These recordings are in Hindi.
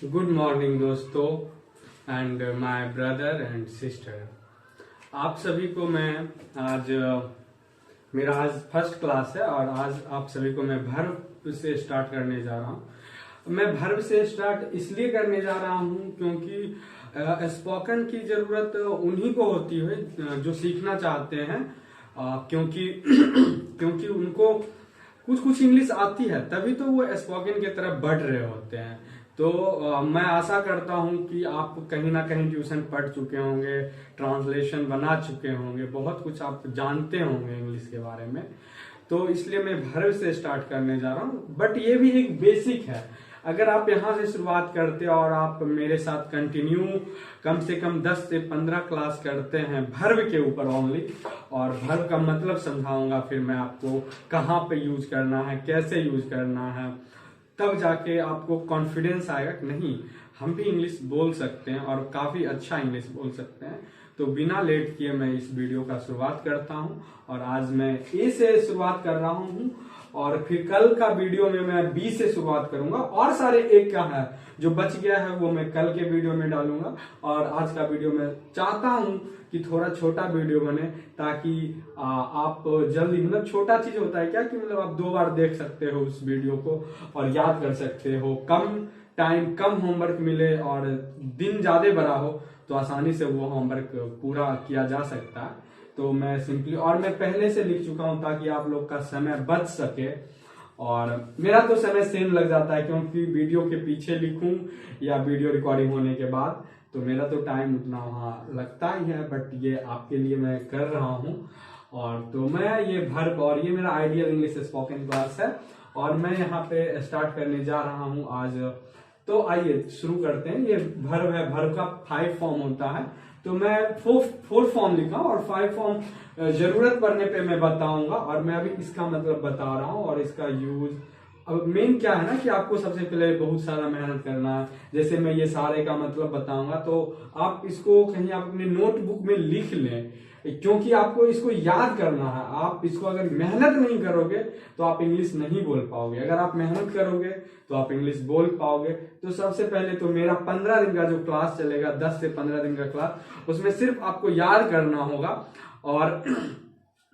गुड मॉर्निंग दोस्तों and my brother and sister. आप सभी को मैं आज मेरा आज फर्स्ट क्लास है और आज आप सभी को मैं भर्व से स्टार्ट करने जा रहा हूँ। मैं भर्व से स्टार्ट इसलिए करने जा रहा हूँ क्योंकि स्पोकन की जरूरत उन्हीं को होती है जो सीखना चाहते हैं, क्योंकि क्योंकि उनको कुछ कुछ इंग्लिश आती है तभी तो वो स्पोकन की तरफ बढ़ रहे होते हैं। तो मैं आशा करता हूं कि आप कहीं ना कहीं ट्यूशन पढ़ चुके होंगे, ट्रांसलेशन बना चुके होंगे, बहुत कुछ आप जानते होंगे इंग्लिश के बारे में। तो इसलिए मैं भर्व से स्टार्ट करने जा रहा हूं, बट ये भी एक बेसिक है। अगर आप यहाँ से शुरुआत करते और आप मेरे साथ कंटिन्यू कम से कम 10 से 15 क्लास करते हैं भर्व के ऊपर ओनली, और भर्व का मतलब समझाऊंगा, फिर मैं आपको कहाँ पे यूज करना है, कैसे यूज करना है, तब जाके आपको कॉन्फिडेंस आएगा कि नहीं हम भी इंग्लिश बोल सकते हैं और काफी अच्छा इंग्लिश बोल सकते हैं। तो बिना लेट किए मैं इस वीडियो का शुरुआत करता हूं और आज मैं ए से शुरुआत कर रहा हूं और फिर कल का वीडियो में मैं बी से शुरुआत करूंगा और सारे एक का है जो बच गया है वो मैं कल के वीडियो में डालूंगा। और आज का वीडियो मैं चाहता हूं कि थोड़ा छोटा वीडियो बने ताकि आप जल्दी, मतलब छोटा चीज होता है क्या कि मतलब आप 2 बार देख सकते हो उस वीडियो को और याद कर सकते हो, कम टाइम कम होमवर्क मिले और दिन ज्यादा बड़ा हो तो आसानी से वो होमवर्क पूरा किया जा सकता है। तो मैं सिंपली, और मैं पहले से लिख चुका हूं ताकि आप लोग का समय बच सके। और मेरा तो समय सेम लग जाता है क्योंकि वीडियो के पीछे लिखूं या वीडियो रिकॉर्डिंग होने के बाद तो मेरा तो टाइम उतना वहां लगता ही है, बट ये आपके लिए मैं कर रहा हूं। और तो मैं ये भर्व, और ये मेरा आइडियल इंग्लिश स्पोकन क्लास है और मैं यहाँ पे स्टार्ट करने जा रहा हूँ आज। तो आइए शुरू करते हैं। ये भर्व है, भर्व का 5 फॉर्म होता है, तो मैं 4 फॉर्म लिखा और 5 फॉर्म जरूरत पड़ने पे मैं बताऊंगा। और मैं अभी इसका मतलब बता रहा हूँ और इसका यूज। अब मेन क्या है ना कि आपको सबसे पहले बहुत सारा मेहनत करना है। जैसे मैं ये सारे का मतलब बताऊंगा तो आप इसको कहीं आप अपने नोटबुक में लिख लें, क्योंकि आपको इसको याद करना है। आप इसको अगर मेहनत नहीं करोगे तो आप इंग्लिश नहीं बोल पाओगे, अगर आप मेहनत करोगे तो आप इंग्लिश बोल पाओगे। तो सबसे पहले तो मेरा 15 दिन का जो क्लास चलेगा, 10 से 15 दिन का क्लास, उसमें सिर्फ आपको याद करना होगा। और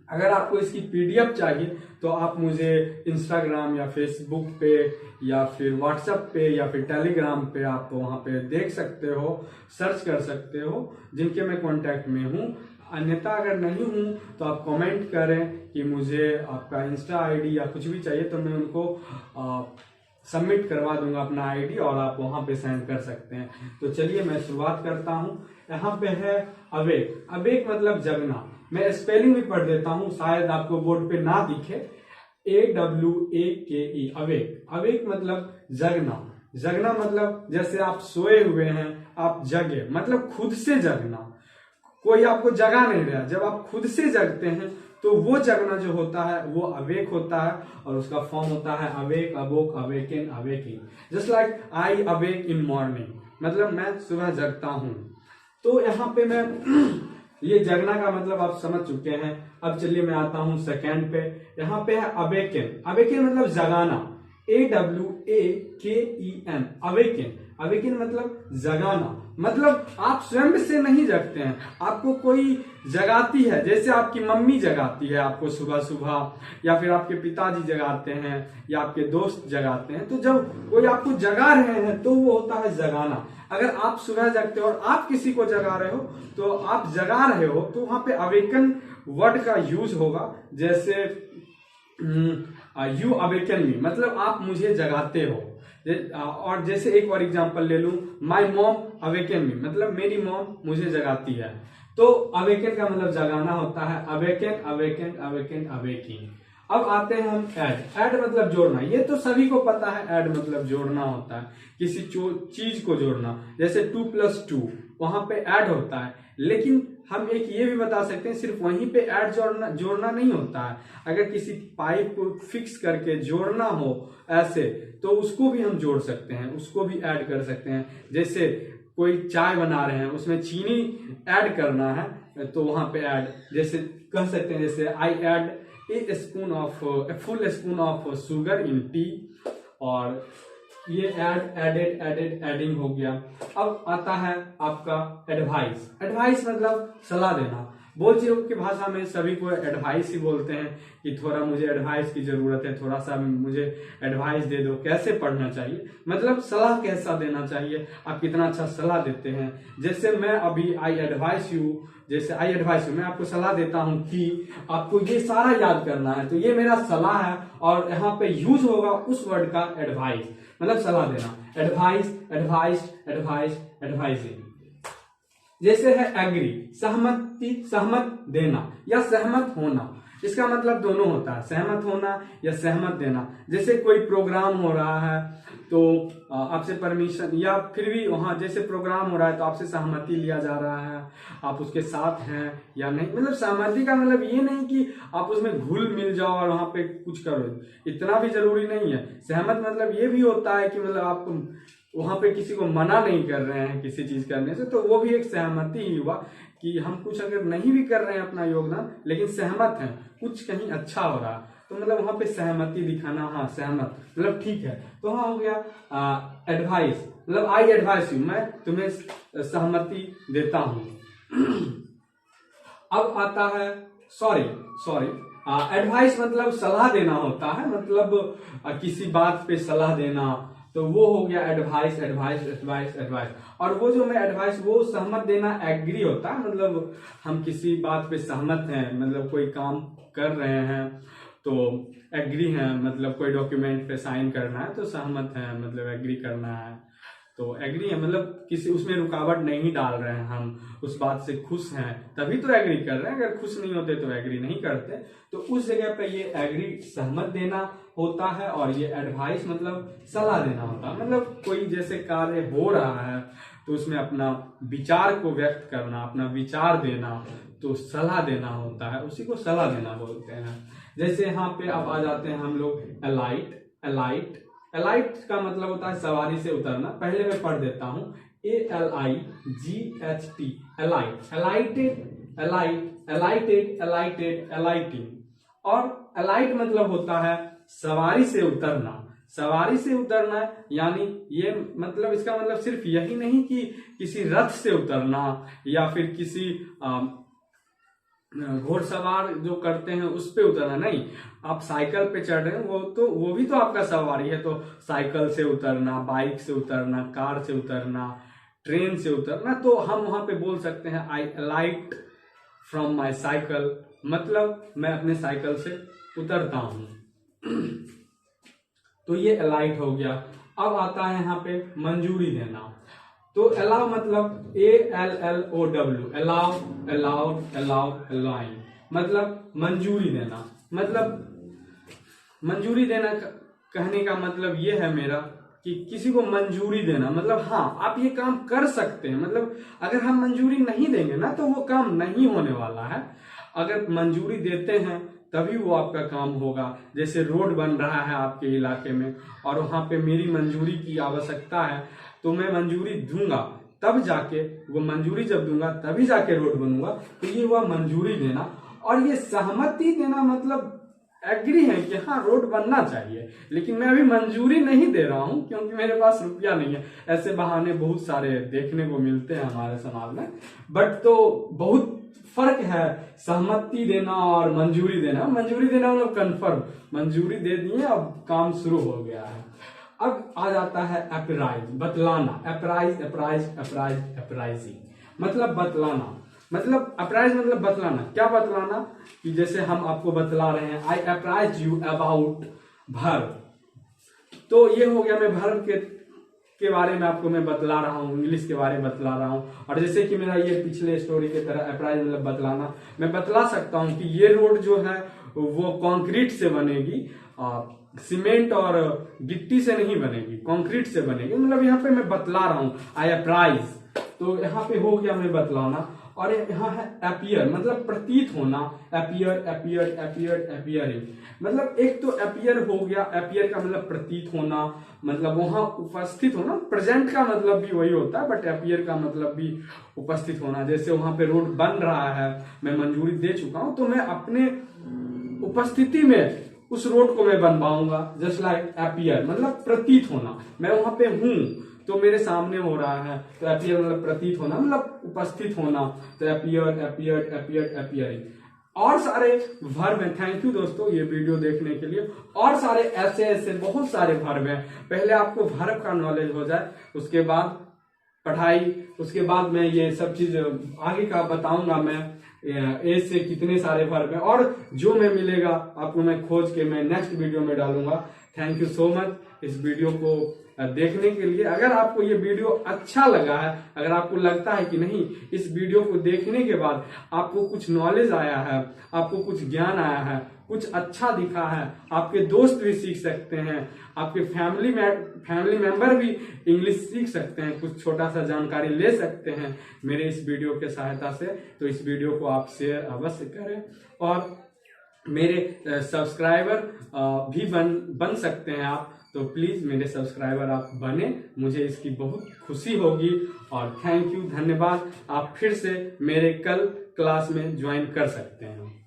अगर आपको इसकी पीडीएफ चाहिए तो आप मुझे इंस्टाग्राम या फेसबुक पे या फिर व्हाट्सएप पे या फिर टेलीग्राम पे आप वहां पे देख सकते हो, सर्च कर सकते हो जिनके मैं कांटेक्ट में हूं। अन्यथा अगर नहीं हूं तो आप कमेंट करें कि मुझे आपका इंस्टा आईडी या कुछ भी चाहिए तो मैं उनको सबमिट करवा दूंगा अपना आईडी और आप वहां पे सेंड कर सकते हैं। तो चलिए मैं शुरुआत करता हूं। यहाँ पे है अवेक। अवेक मतलब जगना। मैं स्पेलिंग भी पढ़ देता हूं, शायद आपको बोर्ड पे ना दिखे। AWAKE, awake. अवेक मतलब जगना। जगना मतलब जैसे आप सोए हुए हैं, आप जगे, मतलब खुद से जगना, कोई आपको जगा नहीं रहा। जब आप खुद से जगते हैं तो वो जगना जो होता है वो अवेक होता है और उसका फॉर्म होता है awake, अवोक, awaken, awaking. Just like I awake in morning, मतलब मैं सुबह जगता हूं। तो यहाँ पे मैं ये जगना का मतलब आप समझ चुके हैं। अब चलिए मैं आता हूं सेकेंड पे। यहाँ पे है अवेकन। अवेकन मतलब जगाना, AWAKEN, अवेकन। अवेकन मतलब जगाना, मतलब आप स्वयं से नहीं जगते हैं, आपको कोई जगाती है। जैसे आपकी मम्मी जगाती है आपको सुबह सुबह, या फिर आपके पिताजी जगाते हैं या आपके दोस्त जगाते हैं। तो जब कोई आपको जगा रहे हैं तो वो होता है जगाना। अगर आप सुबह जगते हो और आप किसी को जगा रहे हो तो आप जगा रहे हो, तो वहां पे अवेकन वर्ड का यूज होगा। जैसे यू अवेकन मी, मतलब आप मुझे जगाते हो। और जैसे एक और एग्जांपल ले लूं, माई मॉम अवेकन मी, मतलब मेरी मॉम मुझे जगाती है। तो अवेकन का मतलब जगाना होता है, अवेकन, अवेकन, अवेकन, अवेकिंग। अब आते हैं हम ऐड। ऐड मतलब जोड़ना। ये तो सभी को पता है, ऐड मतलब जोड़ना होता है, किसी चीज को जोड़ना। जैसे 2+2 वहां पे ऐड होता है, लेकिन हम एक ये भी बता सकते हैं सिर्फ वहीं पे ऐड जोड़ना नहीं होता है। अगर किसी पाइप को फिक्स करके जोड़ना हो ऐसे तो उसको भी हम जोड़ सकते हैं, उसको भी ऐड कर सकते हैं। जैसे कोई चाय बना रहे हैं, उसमें चीनी ऐड करना है तो वहां पे ऐड, जैसे कह सकते हैं, जैसे I add a full spoon of sugar in T, और ये एडिंग हो गया। अब आता है आपका एडवाइस। एडवाइस मतलब सलाह देना। बोलचाल की भाषा में सभी को एडवाइस ही बोलते हैं कि थोड़ा मुझे एडवाइस की जरूरत है, थोड़ा सा मुझे एडवाइस दे दो, कैसे पढ़ना चाहिए, मतलब सलाह कैसा देना चाहिए, आप कितना अच्छा सलाह देते हैं। जैसे मैं अभी आई एडवाइस यू, मैं आपको सलाह देता हूं कि आपको ये सारा याद करना है, तो ये मेरा सलाह है और यहाँ पे यूज होगा उस वर्ड का एडवाइस, मतलब सलाह देना। एडवाइजिंग। जैसे है एग्री, सहमत देना या सहमत होना, इसका मतलब दोनों होता है, सहमत होना या सहमत देना। जैसे कोई प्रोग्राम हो रहा है तो आपसे परमिशन, या फिर भी वहां जैसे प्रोग्राम हो रहा है तो आपसे सहमति लिया जा रहा है, आप उसके साथ हैं या नहीं। मतलब सहमति का मतलब ये नहीं कि आप उसमें घुल मिल जाओ और वहां पे कुछ करो, इतना भी जरूरी नहीं है। सहमत मतलब ये भी होता है कि मतलब आप वहां पे किसी को मना नहीं कर रहे हैं किसी चीज करने से, तो वो भी एक सहमति ही हुआ कि हम कुछ अगर नहीं भी कर रहे हैं अपना योगदान, लेकिन सहमत हैं, कुछ कहीं अच्छा हो रहा है, तो मतलब वहां पे सहमति दिखाना, हाँ सहमत मतलब ठीक है। तो हाँ हो गया एडवाइस, मतलब आई एडवाइस यू, मैं तुम्हें सहमति देता हूं। अब आता है सॉरी, एडवाइस मतलब सलाह देना होता है, मतलब किसी बात पे सलाह देना, तो वो हो गया एडवाइस। और वो जो मैं एडवाइस, वो सहमत देना एग्री होता है, मतलब हम किसी बात पे सहमत हैं, मतलब कोई काम कर रहे हैं तो एग्री हैं, मतलब कोई डॉक्यूमेंट पे साइन करना है तो सहमत है, मतलब एग्री करना है, तो एग्री है, मतलब किसी उसमें रुकावट नहीं डाल रहे हैं, हम उस बात से खुश हैं तभी तो एग्री कर रहे हैं, अगर खुश नहीं होते तो एग्री नहीं करते। तो उस जगह पे ये एग्री सहमत देना होता है, और ये एडवाइस मतलब सलाह देना होता है। मतलब कोई जैसे कार्य हो रहा है तो उसमें अपना विचार को व्यक्त करना, अपना विचार देना, तो सलाह देना होता है, उसी को सलाह देना बोलते हैं। जैसे यहाँ पे अब आ जाते हैं हम लोग एलाइट का मतलब होता है सवारी से उतरना। पहले मैं पढ़ देता हूं, ALIGHT, एलाइटिंग। और एलाइट मतलब होता है सवारी से उतरना, यानी ये मतलब इसका मतलब सिर्फ यही नहीं कि किसी रथ से उतरना या फिर किसी घोड़सवार जो करते हैं उस पे उतरना नहीं। आप साइकिल पे चढ़ रहे हैं, वो भी तो आपका सवारी है, तो साइकिल से उतरना, बाइक से उतरना, कार से उतरना, ट्रेन से उतरना, तो हम वहां पे बोल सकते हैं आई अलाइट फ्रॉम माई साइकिल, मतलब मैं अपने साइकिल से उतरता हूं। तो ये अलाइट हो गया। अब आता है यहाँ पे मंजूरी देना। तो अलाउ मतलब ALLOW, अलाउइंग, मतलब मंजूरी देना। मतलब मंजूरी देना कहने का मतलब ये है मेरा कि किसी को मंजूरी देना, मतलब हाँ आप ये काम कर सकते हैं, मतलब अगर हम मंजूरी नहीं देंगे ना तो वो काम नहीं होने वाला है। अगर मंजूरी देते हैं तभी वो आपका काम होगा। जैसे रोड बन रहा है आपके इलाके में और वहां पे मेरी मंजूरी की आवश्यकता है, तो मैं मंजूरी दूंगा तब जाके, वो मंजूरी जब दूंगा तभी जाके रोड बनूंगा, तो ये हुआ मंजूरी देना। और ये सहमति देना मतलब एग्री है कि हाँ रोड बनना चाहिए, लेकिन मैं अभी मंजूरी नहीं दे रहा हूं क्योंकि मेरे पास रुपया नहीं है। ऐसे बहाने बहुत सारे देखने को मिलते हैं हमारे समाज में, बट तो बहुत फर्क है सहमति देना और मंजूरी देना। मंजूरी देना मतलब कंफर्म, मंजूरी दे दिए, अब काम शुरू हो गया है। अब आ जाता है अप्राइज, बतलाना। अप्राइजिंग मतलब बतलाना, मतलब अप्राइज मतलब बतलाना। क्या बतलाना कि जैसे हम आपको बतला रहे हैं, आई अप्राइज यू अबाउट भर्ब, तो ये हो गया मैं भर्ब के बारे में आपको मैं बतला रहा हूँ, इंग्लिश के बारे में बतला रहा हूँ। और जैसे कि मेरा ये पिछले स्टोरी की तरह अप्राइज मतलब बतलाना, मैं बतला सकता हूँ कि ये रोड जो है वो कंक्रीट से बनेगी, सीमेंट और गिट्टी से नहीं बनेगी, कंक्रीट से बनेगी। मतलब यहाँ पे मैं बतला रहा हूँ आई अप्राइज, तो यहाँ पे हो गया मैं बतलाना। और यहाँ है अपीयर मतलब प्रतीत होना, अपीयरिंग, मतलब एक तो अपीयर हो गया, अपीयर का मतलब प्रतीत होना, मतलब वहां उपस्थित होना। प्रेजेंट का मतलब भी वही होता है, बट अपीयर का मतलब भी उपस्थित होना। जैसे वहां पे रोड बन रहा है, मैं मंजूरी दे चुका हूं, तो मैं अपने उपस्थिति में उस रोड को मैं बनवाऊंगा। जस्ट लाइक अपीयर मतलब प्रतीत होना, मैं वहां पे हूं तो मेरे सामने हो रहा है, तो अपीयर मतलब प्रतीत होना मतलब उपस्थित होना, तो अपीयर अपीयर अपीयर अपीयरिंग। और सारे वर्ब हैं। थैंक यू दोस्तों ये वीडियो देखने के लिए। और सारे ऐसे ऐसे बहुत सारे वर्ब हैं। पहले आपको वर्ब का नॉलेज हो जाए, उसके बाद पढ़ाई, उसके बाद मैं ये सब चीज आगे का बताऊंगा। मैं ए से कितने सारे वर्ब हैं और जो मैं मिलेगा आपको मैं खोज के मैं नेक्स्ट वीडियो में डालूंगा। थैंक यू सो मच इस वीडियो को देखने के लिए। अगर आपको ये वीडियो अच्छा लगा है, अगर आपको लगता है कि नहीं इस वीडियो को देखने के बाद आपको कुछ नॉलेज आया है, आपको कुछ ज्ञान आया है, कुछ अच्छा दिखा है, आपके दोस्त भी सीख सकते हैं, आपके फैमिली मेंबर भी इंग्लिश सीख सकते हैं, कुछ छोटा सा जानकारी ले सकते हैं मेरे इस वीडियो के सहायता से, तो इस वीडियो को आप शेयर अवश्य करें। और मेरे सब्सक्राइबर भी बन सकते हैं आप, तो प्लीज मेरे सब्सक्राइबर आप बने, मुझे इसकी बहुत खुशी होगी। और थैंक यू, धन्यवाद। आप फिर से मेरे कल क्लास में ज्वाइन कर सकते हैं।